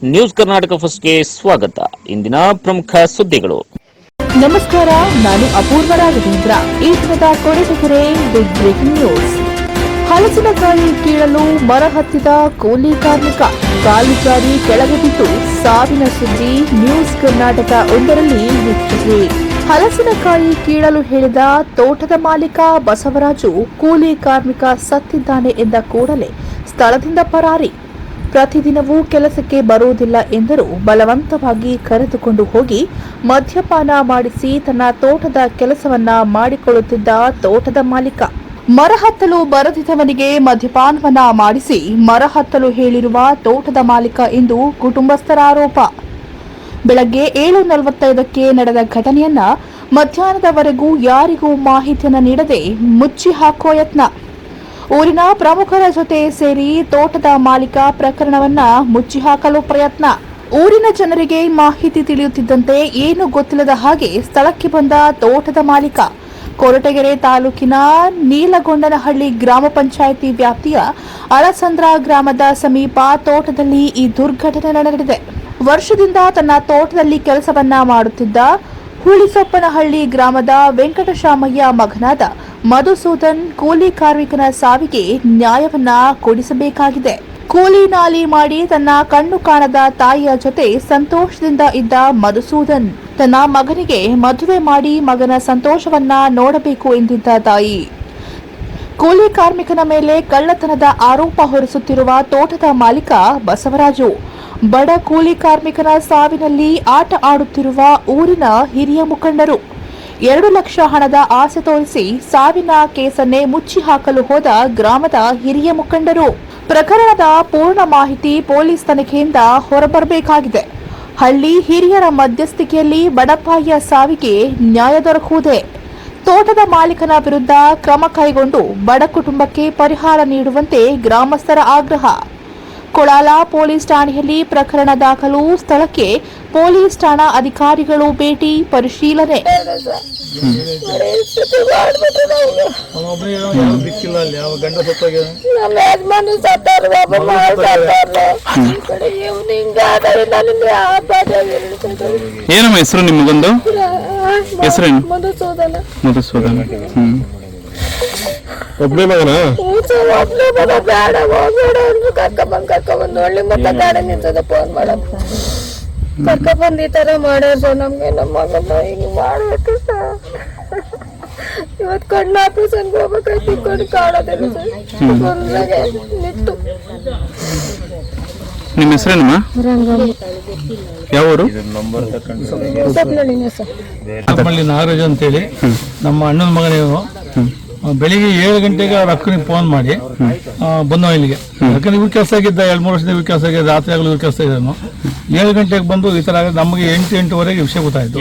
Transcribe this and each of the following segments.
News Karnataka ಫಸ್ಟ್ಗೆ ಸ್ವಾಗತ. ಇಂದಿನ ಪ್ರಮುಖ ಸುದ್ದಿಗಳು. ನಮಸ್ಕಾರ, ನಾನು ಅಪೂರ್ವ ರಾಘವೇಂದ್ರ. ಈ ದಿನದ ಕೊನೆಗೆರೆ ಬಿಗ್ ಬ್ರೇಕಿಂಗ್ ನ್ಯೂಸ್. ಹಲಸಿನಕಾಯಿ ಕೀಳಲು ಮರ ಹತ್ತಿದ ಕೂಲಿ ಕಾರ್ಮಿಕ ಕಾಲು ಜಾರಿ ಕೆಳಗೆ ಬಿದ್ದು ಸಾವಿನ ಸುದ್ದಿ ನ್ಯೂಸ್ ಕರ್ನಾಟಕ ಒಂದರಲ್ಲಿ ವೀಕ್ಷಿಸಿ. ಹಲಸಿನಕಾಯಿ ಕೀಳಲು ಹೇಳಿದ ತೋಟದ ಮಾಲೀಕ ಬಸವರಾಜು ಕೂಲಿ ಕಾರ್ಮಿಕ ಸತ್ತಿದ್ದಾನೆ ಎಂದ ಕೂಡಲೇ ಸ್ಥಳದಿಂದ ಪರಾರಿ. ಪ್ರತಿದಿನವೂ ಕೆಲಸಕ್ಕೆ ಬರುವುದಿಲ್ಲ ಎಂದರೂ ಬಲವಂತವಾಗಿ ಕರೆದುಕೊಂಡು ಹೋಗಿ ಮದ್ಯಪಾನ ಮಾಡಿಸಿ ತನ್ನ ತೋಟದ ಕೆಲಸವನ್ನ ಮಾಡಿಕೊಳ್ಳುತ್ತಿದ್ದ ತೋಟದ ಮಾಲೀಕ. ಮರ ಹತ್ತಲು ಬರದಿದ್ದವನಿಗೆ ಮದ್ಯಪಾನವನ್ನ ಮಾಡಿಸಿ ಮರ ಹತ್ತಲು ಹೇಳಿರುವ ತೋಟದ ಮಾಲೀಕ ಎಂದು ಕುಟುಂಬಸ್ಥರ ಆರೋಪ. ಬೆಳಗ್ಗೆ 7:45ಕ್ಕೆ ನಡೆದ ಘಟನೆಯನ್ನ ಮಧ್ಯಾಹ್ನದವರೆಗೂ ಯಾರಿಗೂ ಮಾಹಿತಿಯನ್ನು ನೀಡದೆ ಮುಚ್ಚಿ ಹಾಕುವ ಯತ್ನ. ಊರಿನ ಪ್ರಮುಖರ ಜೊತೆ ಸೇರಿ ತೋಟದ ಮಾಲೀಕ ಪ್ರಕರಣವನ್ನ ಮುಚ್ಚಿ ಹಾಕಲು ಪ್ರಯತ್ನ. ಊರಿನ ಜನರಿಗೆ ಮಾಹಿತಿ ತಿಳಿಯುತ್ತಿದ್ದಂತೆ ಏನು ಗೊತ್ತಿಲ್ಲದ ಹಾಗೆ ಸ್ಥಳಕ್ಕೆ ಬಂದ ತೋಟದ ಮಾಲೀಕ. ಕೊರಟಗೆರೆ ತಾಲೂಕಿನ ನೀಲಗೊಂಡನಹಳ್ಳಿ ಗ್ರಾಮ ಪಂಚಾಯಿತಿ ವ್ಯಾಪ್ತಿಯ ಅಳಸಂದ್ರ ಗ್ರಾಮದ ಸಮೀಪ ತೋಟದಲ್ಲಿ ಈ ದುರ್ಘಟನೆ ನಡೆದಿದೆ. ವರ್ಷದಿಂದ ತನ್ನ ತೋಟದಲ್ಲಿ ಕೆಲಸವನ್ನ ಮಾಡುತ್ತಿದ್ದ ಹುಳಿಸೊಪ್ಪನಹಳ್ಳಿ ಗ್ರಾಮದ ವೆಂಕಟಶಾಮಯ್ಯ ಮಗನಾದ ಮಧುಸೂದನ್ ಕೂಲಿ ಕಾರ್ಮಿಕನ ಸಾವಿಗೆ ನ್ಯಾಯವನ್ನ ಕೊಡಿಸಬೇಕಾಗಿದೆ. ಕೂಲಿ ನಾಲಿ ಮಾಡಿ ತನ್ನ ಕಣ್ಣು ಕಾಣದ ತಾಯಿಯ ಜೊತೆ ಸಂತೋಷದಿಂದ ಇದ್ದ ಮಧುಸೂದನ್ ತನ್ನ ಮಗನಿಗೆ ಮದುವೆ ಮಾಡಿ ಮಗನ ಸಂತೋಷವನ್ನ ನೋಡಬೇಕು ಎಂದಿದ್ದ ತಾಯಿ. ಕೂಲಿ ಕಾರ್ಮಿಕನ ಮೇಲೆ ಕಳ್ಳತನದ ಆರೋಪ ಹೊರಿಸುತ್ತಿರುವ ತೋಟದ ಮಾಲೀಕ ಬಸವರಾಜು ಬಡ ಕೂಲಿ ಕಾರ್ಮಿಕನ ಸಾವಿನಲ್ಲಿ ಆಟ ಆಡುತ್ತಿರುವ ಊರಿನ ಹಿರಿಯ ಮುಖಂಡರು 2 ಲಕ್ಷ ಹಣದ ಆಸೆ ತೋರಿಸಿ ಸಾವಿನ ಕೇಸನ್ನೇ ಮುಚ್ಚಿ ಹಾಕಲು ಹೋದ ಗ್ರಾಮದ ಹಿರಿಯ ಮುಖಂಡರು. ಪ್ರಕರಣದ ಪೂರ್ಣ ಮಾಹಿತಿ ಪೊಲೀಸ್ ತನಿಖೆಯಿಂದ ಹೊರಬರಬೇಕಾಗಿದೆ. ಹಳ್ಳಿ ಹಿರಿಯರ ಮಧ್ಯಸ್ಥಿಕೆಯಲ್ಲಿ ಬಡಪಾಯಿಯ ಸಾವಿಗೆ ನ್ಯಾಯ ದೊರಕುವುದೇ. ತೋಟದ ಮಾಲೀಕನ ವಿರುದ್ಧ ಕ್ರಮ ಕೈಗೊಂಡು ಬಡ ಕುಟುಂಬಕ್ಕೆ ಪರಿಹಾರ ನೀಡುವಂತೆ ಗ್ರಾಮಸ್ಥರ ಆಗ್ರಹ. ಕೊಳಾಲ ಪೊಲೀಸ್ ಠಾಣೆಯಲ್ಲಿ ಪ್ರಕರಣ ದಾಖಲು. ಸ್ಥಳಕ್ಕೆ ಪೊಲೀಸ್ ಠಾಣಾ ಅಧಿಕಾರಿಗಳು ಭೇಟಿ ಪರಿಶೀಲನೆ. ಏನಮ್ಮ ಹೆಸರು ನಿಮಗೊಂದು? ಹೆಸರೇನು? ಮಧುಸೂದನ. ಒಬ್ಬನೇ ಮಗನ? ಒಬ್ಬನೇ ಮಗ. ಬೇಡ ಹೋಗ್ಬೇಡ ಅಂದ್ರು ಕರ್ಕೊಂಡ್ ಒಳ್ಳೆ ಮತ್ತೆ ಗಾಡಿ ನಿಂತದ ಫೋನ್ ಮಾಡೋದು ಕರ್ಕೊಂಡ್ ಈ ತರ ಮಾಡ್ಯಾರ ಸರ್. ನಮ್ಗೆ ನಮ್ಮ ಮಗನ ಈಗ ಮಾಡ್ಬೇಕು ಸರ್. ಇವತ್ತು ಕಣ್ಣು ಆಪರೇಷನ್ಗೆ ಹೋಗ್ಬೇಕಾಯ್ತು. ಕಣ್ಣು ಕಾಣೋದಿಲ್ಲ ಸರ್. ನಿಂತು. ನಿಮ್ಮ ಹೆಸರೇನಮ್ಮ? ಯಾವ ಊರು? ನಮ್ಮಲ್ಲಿ ನಾಗರಾಜ್ ಅಂತೇಳಿ ನಮ್ಮ ಅಣ್ಣನ ಮಗನೇನು ಬೆಳಿಗ್ಗೆ 7 ಗಂಟೆಗೆ ಅವ್ರ ಅಕ್ಕನಿಗೆ ಫೋನ್ ಮಾಡಿ ಬಂದವ ಇಲ್ಲಿಗೆ. ಯಾಕಂದ್ರೆ ಇವ್ರ ಕೆಲಸ ಆಗಿದ್ದ 2-3 ವರ್ಷದಿಂದ ಇವ್ರ ಕೆಲಸ ಆಗಿದೆ. ರಾತ್ರಿ ಆಗಲು ಇವ್ರ ಕೆಲಸ ಇದ್ದಾನು. 7 ಗಂಟೆಗೆ ಬಂದು ಈ ತರ ಆಗಿದೆ. ನಮಗೆ 8-8ವರೆಗೆ ವಿಷಯ ಗೊತ್ತಾಯ್ತು.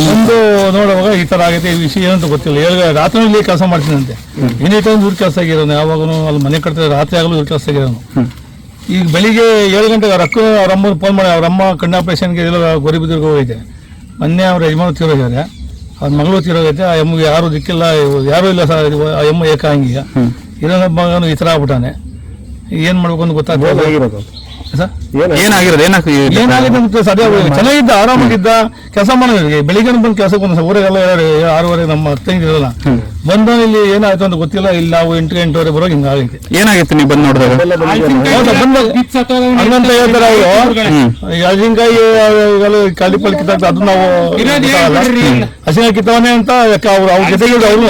ಬಂದು ನೋಡುವಾಗ ಈ ತರ ಆಗೈತೆ. ಈ ವಿಷಯ ಏನಂತ ಗೊತ್ತಿಲ್ಲ. ರಾತ್ರಿ ಇಲ್ಲಿ ಕೆಲಸ ಮಾಡ್ತೀನಂತೆ. ಎನಿ ಟೈಮ್ ಇವ್ರ ಕೆಲಸ ಆಗಿರೋನು. ಯಾವಾಗೂ ಅಲ್ಲಿ ಮನೆ ಕಟ್ತಾರೆ. ರಾತ್ರಿ ಆಗಲು ಇವ್ರ ಕೆಲಸ ಆಗಿರೋನು. ಈಗ ಬೆಳಿಗ್ಗೆ 7 ಗಂಟೆಗೆ ಅವ್ರ ಅಕ್ಕ ಅವ್ರ ಅಮ್ಮನ ಫೋನ್ ಮಾಡಿ ಅವ್ರಮ್ಮ ಕಣ್ಣು ಆಪರೇಷನ್ಗೆ ಎಲ್ಲ ಗೋರಿಬಿದ್ರಿಗೆ ಹೋಗೈತೆ. ಮೊನ್ನೆ ಅವ್ರ ಯಜಮಾನ ತೀರೋಗಿದ್ದಾರೆ. ಅವ್ರ ಮಗಳು ತೀರೋಗೈತೆ. ಆ ಎಮ್ಮಗೆ ಯಾರು ದಿಕ್ಕಿಲ್ಲ, ಯಾರು ಇಲ್ಲ ಸರ್. ಆ ಎಮ್ಮ ಏಕಾಂಗಿಗ ಇರೋ ಮಗನು ಈ ತರ ಆಗ್ಬಿಟ್ಟಾನೆ. ಏನ್ ಮಾಡ್ಬೇಕು ಅಂತ ಗೊತ್ತಾಗ್ತದೆ. ಏನಾಗಿದೆ ಸದ್ಯ ಚೆನ್ನಾಗಿದ್ದ, ಆರಾಮಾಗಿದ್ದ, ಕೆಲಸ ಮಾಡೋರಿಗೆ. ಬೆಳಿಗ್ಗೆ ಬಂದು ಕೆಲಸಕ್ಕೆ ಬಂದ ಊರೆಲ್ಲ 6:30 ನಮ್ಮ ತಂಗಿರಲ್ಲ ಬಂದ. ಇಲ್ಲಿ ಏನಾಯ್ತು ಅಂತ ಗೊತ್ತಿಲ್ಲ. ಇಲ್ಲಿ ನಾವು 8-8:30 ಬರೋಕೆ ಹಿಂಗಾಗೈತೆ. ಏನಾಗಿತ್ತು ನೀವು ಬಂದು ನೋಡಿದಾಗ? ಹಂಗಂತ ಹೇಳ್ತಾರೆ. ಹಸಿನಕಾಯಿ ಕಾಲಿ ಪಲ್ ಕಿತ್ತಾಗ್ತದೆ. ಅದು ನಾವು ಹಸಿನ ಕಿತ್ತವನೇ ಅಂತ ಅವ್ರ ಜೊತೆಗೆ ಇದ್ರು. ಅವರು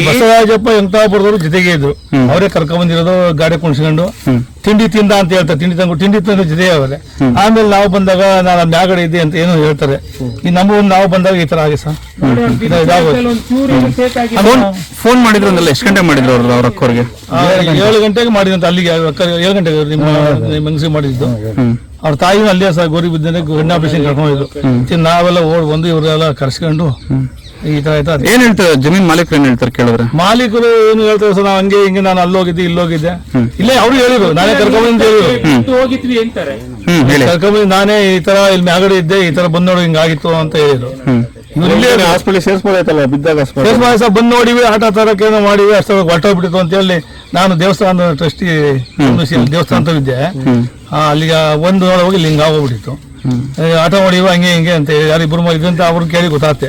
ಬಸವರಾಜಪ್ಪ ಎಂತ ಬರೋರು ಜೊತೆಗೆ ಇದ್ರು. ಅವರೇ ಕರ್ಕೊಂಡ್ ಬಂದಿರೋದು. ಗಾಡಿ ಕುಣಿಸ್ಕೊಂಡು ತಿಂಡಿ ತಿಂದ ಅಂತ ಹೇಳ್ತಾರೆ. ತಿಂಡಿ ತಂದು ಜೊತೆ ಅವರೇ. ಆಮೇಲೆ ನಾವು ಬಂದಾಗ ನಾನು ಮ್ಯಾಗಡೆ ಇದ್ದೆ ಅಂತ ಏನೋ ಹೇಳ್ತಾರೆ. ಈ ನಾವು ಬಂದಾಗ ಈ ತರ ಆಗಿ ಸರ್ ಫೋನ್ ಮಾಡಿದ್ರು ಅಂದಲ್ಲ. ಎಷ್ಟು ಗಂಟೆಗೆ ಮಾಡಿದ್ರು ಅವ್ರ ಅಕ್ಕವ್ರಿಗೆ? 7 ಗಂಟೆಗೆ ಮಾಡಿದಂತ. ಅಲ್ಲಿಗೆ 7 ಗಂಟೆಗೆ ನಿಮ್ಮ ಮನಸ್ಸಿಗೆ ಮಾಡಿದ್ದು. ಅವ್ರ ತಾಯಿನೂ ಅಲ್ಲೇ ಸಹ ಗೋರಿ ಬಿದ್ದರೆ ಗಣ್ಣ ಆಪರೇಷನ್ ಕರ್ಕೊಂಡಿದ್ರು. ನಾವೆಲ್ಲ ಓಡ್ ಬಂದು ಇವರೆಲ್ಲ ಕರ್ಸ್ಕೊಂಡು ಈ ತರ ಆಯ್ತಾ. ಏನ್ ಹೇಳ್ತಾರೆ ಜಮೀನ್ ಮಾಲೀಕರು? ಏನ್ ಹೇಳ್ತಾರೆ ಕೇಳಿದ್ರೆ? ಮಾಲೀಕರು ಏನು ಹೇಳ್ತಾರೆ ಸರ್, ನಾವು ಹಂಗೆ ಹಿಂಗೆ ನಾನು ಅಲ್ಲೋಗಿದ್ದೆ ಇಲ್ಲೋಗಿದ್ದೆ. ಇಲ್ಲೇ ಅವ್ರು ಹೇಳಿದ್ರು, ನಾನೇ ಕರ್ಕೊಂಡ್ ಹೋಗಿದ್ವಿ ಅಂತಾರೆ. ಕರ್ಕೊಂಡ್ ನಾನೇ ಈ ತರ ಇಲ್ಲಿ ಮ್ಯಾಗಡೆ ಇದ್ದೆ, ಈ ತರ ಬಂದ್ ನೋಡಿ ಹಿಂಗಾಗಿತ್ತು ಅಂತ ಹೇಳಿದ್ರು. ಹಾಸ್ಪಿಟಲ್ ಸೇರ್ಸ್ಬೋದಾಯ್ತಲ್ಲ ಬಿದ್ದಾಗ? ಬಂದ್ ನೋಡಿವಿ, ಆಟ ತರಕ್ಕೆ ಏನೋ ಮಾಡಿವಿ, ಅಷ್ಟೊಳಗೆ ಹೊರಟೋಗ್ಬಿಟ್ಟಿತ್ತು ಅಂತ ಹೇಳಿ ನಾನು ದೇವಸ್ಥಾನದ ಟ್ರಸ್ಟಿ ದೇವಸ್ಥಾನ ಇದ್ದೆ. ಅಲ್ಲಿಗೆ ಒಂದು ವಾರ ಹೋಗಿ ಲಿಂಗ ಹೋಗ್ಬಿಟ್ಟಿತ್ತು. ಆಟೋ ಹೊಡೆಯುವ ಹಂಗೆ ಹಿಂಗೆ ಅಂತ ಯಾರು ಇಬ್ಬರು ಮಾಡಿದ್ರು ಅಂತ ಅವ್ರು ಕೇಳಿ ಗೊತ್ತಾಗ್ತೆ.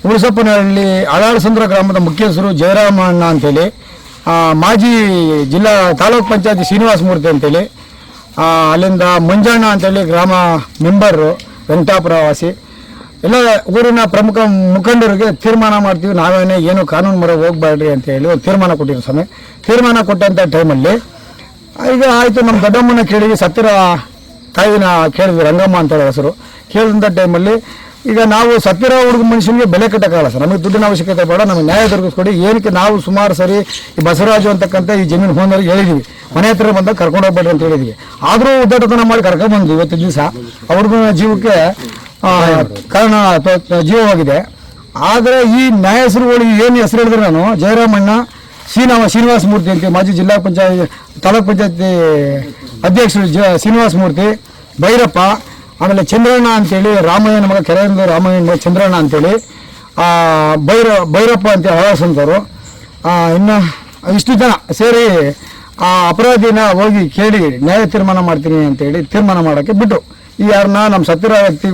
ಉಳಿಸಪ್ಪನಹಳ್ಳಿ ಅಳಾಳಸಂದ್ರ ಗ್ರಾಮದ ಮುಖ್ಯಸ್ಥರು ಜಯರಾಮಣ್ಣ ಅಂತೇಳಿ, ಮಾಜಿ ಜಿಲ್ಲಾ ತಾಲೂಕ್ ಪಂಚಾಯತಿ ಶ್ರೀನಿವಾಸ ಮೂರ್ತಿ ಅಂತೇಳಿ, ಅಲ್ಲಿಂದ ಮಂಜಣ್ಣ ಅಂತೇಳಿ ಗ್ರಾಮ ಮೆಂಬರು ವೆಂಕಟಾಪುರ ವಾಸಿ, ಎಲ್ಲ ಊರಿನ ಪ್ರಮುಖ ಮುಖಂಡರಿಗೆ ತೀರ್ಮಾನ ಮಾಡ್ತೀವಿ, ನಾವೇನೇ ಏನು ಕಾನೂನು ಮೊರೆ ಹೋಗ್ಬೇಡ್ರಿ ಅಂತ ಹೇಳಿ ಒಂದು ತೀರ್ಮಾನ ಕೊಟ್ಟಿರೋ ಸಮಯ. ತೀರ್ಮಾನ ಕೊಟ್ಟಂಥ ಟೈಮಲ್ಲಿ ಈಗ ಆಯಿತು, ನಮ್ಮ ದೊಡ್ಡಮ್ಮನ ಕೇಳಿದ್ವಿ, ಸತ್ತಿರ ತಾಯಿನ ಕೇಳಿದ್ವಿ, ರಂಗಮ್ಮ ಅಂತ ಹೇಳಿ ಹೆಸರು. ಕೇಳಿದಂಥ ಟೈಮಲ್ಲಿ ಈಗ ನಾವು ಸತ್ತಿರೋ ಹುಡುಗ ಮನುಷ್ಯನಿಗೆ ಬೆಲೆ ಕಟ್ಟಕ್ಕಾಗಲ್ಲ ಸರ್, ನಮಗೆ ದುಡ್ಡಿನ ಅವಶ್ಯಕತೆ ಬೇಡ, ನಮಗೆ ನ್ಯಾಯ ದೊರಕಿಸ್ಕೊಡಿ. ಏನಕ್ಕೆ ನಾವು ಸುಮಾರು ಸರಿ ಈ ಬಸವರಾಜು ಅಂತಕ್ಕಂಥ ಈ ಜಮೀನು ಹೋದವ್ರಿಗೆ ಹೇಳಿದ್ವಿ, ಮನೆ ಹತ್ರ ಬಂದಾಗ ಕರ್ಕೊಂಡು ಹೋಗ್ಬೇಡ್ರಿ ಅಂತ ಹೇಳಿದ್ವಿ. ಆದರೂ ಉದ್ದಾಟತನ ಮಾಡಿ ಕರ್ಕೊಂಡ್ಬಂದ್ವಿ. ಇವತ್ತಿನ ದಿವಸ ಅವ್ರದ್ದು ಜೀವಕ್ಕೆ ಕಾರಣ ಜೀವವಾಗಿದೆ. ಆದರೆ ಈ ನ್ಯಾಯ ಹೆಸರುಗಳು ಏನು ಹೆಸರು ಹೇಳಿದ್ರೆ ನಾನು ಜಯರಾಮಣ್ಣ, ಶ್ರೀನಿವಾಸ ಮೂರ್ತಿ ಅಂತ ಮಾಜಿ ಜಿಲ್ಲಾ ಪಂಚಾಯತ್ ತಾಲೂಕ್ ಪಂಚಾಯತಿ ಅಧ್ಯಕ್ಷರು ಶ್ರೀನಿವಾಸ ಮೂರ್ತಿ, ಭೈರಪ್ಪ, ಆಮೇಲೆ ಚಂದ್ರಣ್ಣ ಅಂತೇಳಿ ರಾಮಯ್ಯನ ಮಗ, ಕೆರೆಯಿಂದ ರಾಮಯ್ಯನ ಮಗ ಚಂದ್ರಣ್ಣ ಅಂತೇಳಿ, ಭೈರಪ್ಪ ಅಂತ ಹಳಸಂತವರು, ಇನ್ನು ಇಷ್ಟು ಜನ ಸೇರಿ ಆ ಅಪರಾಧಿನ ಹೋಗಿ ಕೇಳಿ ನ್ಯಾಯ ತೀರ್ಮಾನ ಮಾಡ್ತೀನಿ ಅಂತೇಳಿ ತೀರ್ಮಾನ ಮಾಡೋಕ್ಕೆ ಬಿಟ್ಟರು. ಈ ಯಾರನ್ನ ನಮ್ಮ ಸತ್ತಿರೋ ವ್ಯಕ್ತಿ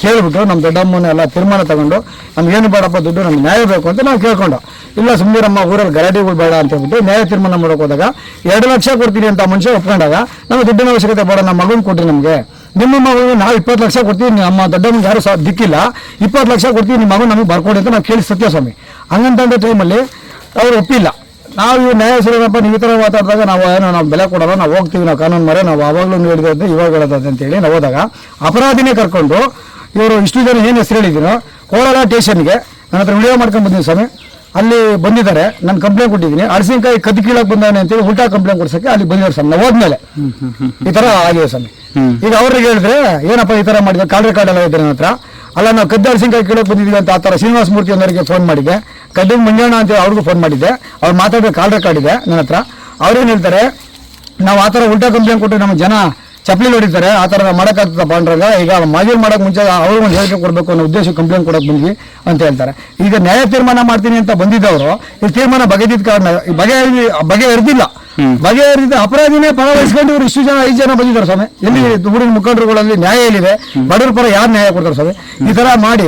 ಕೇಳಿಬಿಟ್ಟು ನಮ್ಮ ದೊಡ್ಡಮ್ಮನೆಲ್ಲ ತೀರ್ಮಾನ ತಗೊಂಡು ನಮ್ಗೇನು ಬೇಡಪ್ಪ ದುಡ್ಡು, ನಮ್ಗೆ ನ್ಯಾಯ ಬೇಕು ಅಂತ ನಾವು ಕೇಳ್ಕೊಂಡು, ಇಲ್ಲ ಸುಮ್ಮನಿರಮ್ಮ ಊರಲ್ಲಿ ಗಲಾಟೆಗಳು ಬೇಡ ಅಂತ ಹೇಳ್ಬಿಟ್ಟು ನ್ಯಾಯ ತೀರ್ಮಾನ ಮಾಡೋಕೆ ಹೋದಾಗ 2 ಲಕ್ಷ ಕೊಡ್ತೀನಿ ಅಂತ ಮನುಷ್ಯ ಒಪ್ಕೊಂಡಾಗ ನಮಗೆ ದುಡ್ಡಿನ ಅವಶ್ಯಕತೆ ಬೇಡ, ನಮ್ಮ ಮಗನ ಕೊಟ್ರಿ ನಮಗೆ, ನಿಮ್ಮ ಮಗುವಿಗೆ ನಾವು 20 ಲಕ್ಷ ಕೊಡ್ತೀವಿ, ನಮ್ಮ ದೊಡ್ಡಮ್ಮನಿಗೆ ಯಾರು ದಿಕ್ಕಿಲ್ಲ, 20 ಲಕ್ಷ ಕೊಡ್ತೀವಿ, ನಿಮ್ಮ ಮಗು ನಮಗೆ ಬರ್ಕೊಡಿ ಅಂತ ನಾವು ಕೇಳಿ ಸತ್ಯಸ್ವಾಮಿ. ಹಂಗಂತ ಟೈಮಲ್ಲಿ ಅವರು ಒಪ್ಪಿಲ್ಲ. ನಾವು ಇವು ನ್ಯಾಯ ಹೆಸರೇನಪ್ಪ ನೀವು ಈ ಥರ ಮಾತಾಡಿದಾಗ ನಾವು ಬೆಲೆ ಕೊಡೋಲ್ಲ, ನಾವು ಹೋಗ್ತೀವಿ, ನಾವು ಕಾನೂನು ಮರೆ, ನಾವು ಆವಾಗಲೂ ಹೇಳಿದ್ದು ಇವಾಗ ಹೇಳೋದು ಅಂತೇಳಿ ನಾವು ಹೋದಾಗ ಅಪರಾಧಿನೇ ಕರ್ಕೊಂಡು ಇವರು ಇಷ್ಟು ಜನ ಏನು ಹೆಸರು ಹೇಳಿದ್ದೀನೋ ಕೋಲಾರ ಸ್ಟೇಷನ್ಗೆ ನನ್ನ ಹತ್ರ ವಿಡಿಯೋ ಮಾಡ್ಕೊಂಡು ಬಂದಿದ್ದೀನಿ ಸ್ವಾಮಿ. ಅಲ್ಲಿ ಬಂದಿದ್ದಾರೆ, ನಾನು ಕಂಪ್ಲೇಂಟ್ ಕೊಟ್ಟಿದ್ದೀನಿ, ಅಳಸಿನಕಾಯಿ ಕದ್ದು ಕೀಳಕ್ಕೆ ಬಂದಾನೆ ಅಂತೇಳಿ ಉಲ್ಟಾ ಕಂಪ್ಲೇಂಟ್ ಕೊಡ್ಸೋಕ್ಕೆ ಅಲ್ಲಿ ಬಂದಿದ್ದಾರೆ ಸ್ವಾಮಿ. ನಾವು ಹೋದ್ಮೇಲೆ ಈ ಥರ ಆಗಿದೆ ಸ್ವಾಮಿ. ಈಗ ಅವ್ರಿಗೆ ಹೇಳಿದ್ರೆ ಏನಪ್ಪ ಈ ಥರ ಮಾಡಿದ್ರೆ ಕಾಲ್ ರೆಕಾರ್ಡ್ ಎಲ್ಲ ಇದ್ದಾರೆ ನನ್ನ ಹತ್ರ, ಅಲ್ಲ ನಾವು ಕದ್ದು ಅಳಸಿನಕಾಯಿ ಕೀಳಕ್ಕೆ ಬಂದಿದ್ದೀವಿ ಅಂತ ಆ ಥರ ಶ್ರೀನಿವಾಸ ಮೂರ್ತಿ ಅನ್ನೋರಿಗೆ ಫೋನ್ ಮಾಡಿದ್ದೆ, ಕದ್ದು ಮಂಜಣ್ಣ ಅಂತ ಅವ್ರಿಗೂ ಫೋನ್ ಮಾಡಿದ್ದೆ, ಅವ್ರು ಮಾತಾಡೋ ಕಾಲ್ ರೆಕಾರ್ಡ್ ಇದೆ ನನ್ನ ಹತ್ರ. ಅವ್ರೇನು ಹೇಳ್ತಾರೆ, ನಾವು ಆ ಥರ ಉಲ್ಟಾ ಕಂಪ್ಲೇಂಟ್ ಕೊಟ್ಟು ನಮ್ಮ ಜನ ಚಪ್ಪಲಿ ಹೊಡಿತಾರೆ, ಆ ಥರ ಮಾಡೋಕ್ಕಾಗ್ತದಪ್ಪ ಅಂದ್ರಾಗ ಈಗ ಮಾಜೂರು ಮಾಡೋಕೆ ಮುಂಚೆ ಅವ್ರಿಗೆ ಒಂದು ಹೇಳಿಕೆ ಕೊಡಬೇಕು ಅನ್ನೋ ಉದ್ದೇಶ ಕಂಪ್ಲೇಂಟ್ ಕೊಡೋಕೆ ಬಂದ್ವಿ ಅಂತ ಹೇಳ್ತಾರೆ. ಈಗ ನ್ಯಾಯ ತೀರ್ಮಾನ ಮಾಡ್ತೀನಿ ಅಂತ ಬಂದಿದ್ದವರು ಈ ತೀರ್ಮಾನ ಬಗೆದಿದ್ದ ಕಾರಣ ಬಗೆಹರಿದಿಲ್ಲ. ಬಗೆಹರಿದ ಅಪರಾಧಿನೇ ಪರ ವಹಿಸ್ಕೊಂಡು ಇವರು ಇಷ್ಟು ಜನ 5 ಜನ ಬಂದಿದ್ದಾರೆ ಸ್ವಾಮಿ. ಎಲ್ಲಿ ಊರಿನ ಮುಖಂಡರುಗಳಲ್ಲಿ ನ್ಯಾಯ ಎಲ್ಲಿದೆ? ಬಡವರ ಪರ ಯಾರು ನ್ಯಾಯ ಕೊಡ್ತಾರೆ ಸ್ವಾಮಿ? ಈ ಥರ ಮಾಡಿ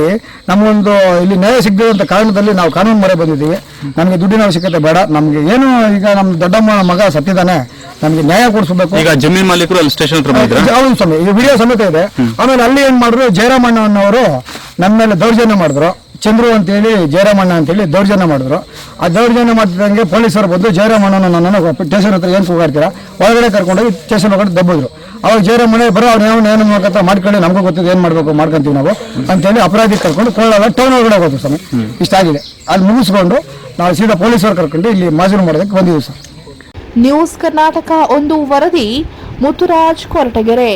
ನಮಗೊಂದು ಇಲ್ಲಿ ನ್ಯಾಯ ಸಿಗದಿರುವಂಥ ಕಾರಣದಲ್ಲಿ ನಾವು ಕಾನೂನು ಮೊರೆ ಬಂದಿದ್ದೀವಿ. ನಮಗೆ ದುಡ್ಡಿನ ಅವಶ್ಯಕತೆ ಬೇಡ, ನಮಗೆ ಏನು ಈಗ ನಮ್ಮ ದೊಡ್ಡಮ್ಮ ಮಗ ಸತ್ತಿದ್ದಾನೆ, ನಮಗೆ ನ್ಯಾಯ ಕೊಡಿಸಬೇಕು. ಈಗ ಜಮೀನ್ ಮಾಲೀಕರು ಅಲ್ಲಿ ಸ್ಟೇಷನ್ ಹತ್ರ ಬಂದಿದ್ರು, ಹೌದು ಸ್ವಾಮಿ, ಈ ವಿಡಿಯೋ ಸಮೇತ ಇದೆ. ಆಮೇಲೆ ಅಲ್ಲಿ ಏನ್ ಮಾಡಿದ್ರು, ಜಯರಾಮಣ್ಣ ಅನ್ನೋರು ನಮ್ಮ ಮೇಲೆ ದೌರ್ಜನ್ಯ ಮಾಡಿದ್ರು. ಚಂದ್ರು ಅಂತೇಳಿ ಜಯರಾಮಣ್ಣ ಅಂತೇಳಿ ದೌರ್ಜನ್ಯ ಮಾಡಿದ್ರು. ಆ ದೌರ್ಜನ್ಯ ಮಾಡ್ತಿದ್ದಂಗೆ ಪೊಲೀಸರು ಬಂದು ಜಯರಾಮಣ್ಣನ ನನ್ನನ್ನು ಸ್ಟೇಷನ್ ಹತ್ರ ಏನು ಕೂಗಾಡ್ತೀರಾ ಒಳಗಡೆ ಕರ್ಕೊಂಡೋಗಿ ಸ್ಟೇಷನ್ ಒಳಗಡೆ ದಬ್ಬಿದ್ರು. ಅವಾಗ ಜಯರಾಮಣ್ಣ ಬರೋ ಅವ್ರು ಏನು ಮಾಡ್ಕೊತ ಮಾಡ್ಕೊಂಡು ನಮಗೂ ಗೊತ್ತಿದೆ ಏನು ಮಾಡಬೇಕು ಮಾಡ್ಕೊಂತೀವಿ ನಾವು ಅಂತೇಳಿ ಅಪರಾಧಿ ಕರ್ಕೊಂಡು ಕೊಳ್ಳಲ್ಲ ಟೌನ್ ಒಳಗಡೆ ಹೋದ್ರು ಸ್ವಾಮಿ. ಇಷ್ಟಾಗಿದೆ. ಅಲ್ಲಿ ಮುಗಿಸ್ಕೊಂಡು ನಾವು ಸೀದಾ ಪೊಲೀಸರು ಕರ್ಕೊಂಡು ಇಲ್ಲಿ ಮಾಜೂರು ಮಾಡೋದಕ್ಕೆ ಬಂದಿದ್ದೀವಿ ಸರ್. ನ್ಯೂಸ್ ಕರ್ನಾಟಕ ಒಂದು ವರದಿ, ಮುತ್ತುರಾಜ್ ಕೊರಟಗೆರೆ.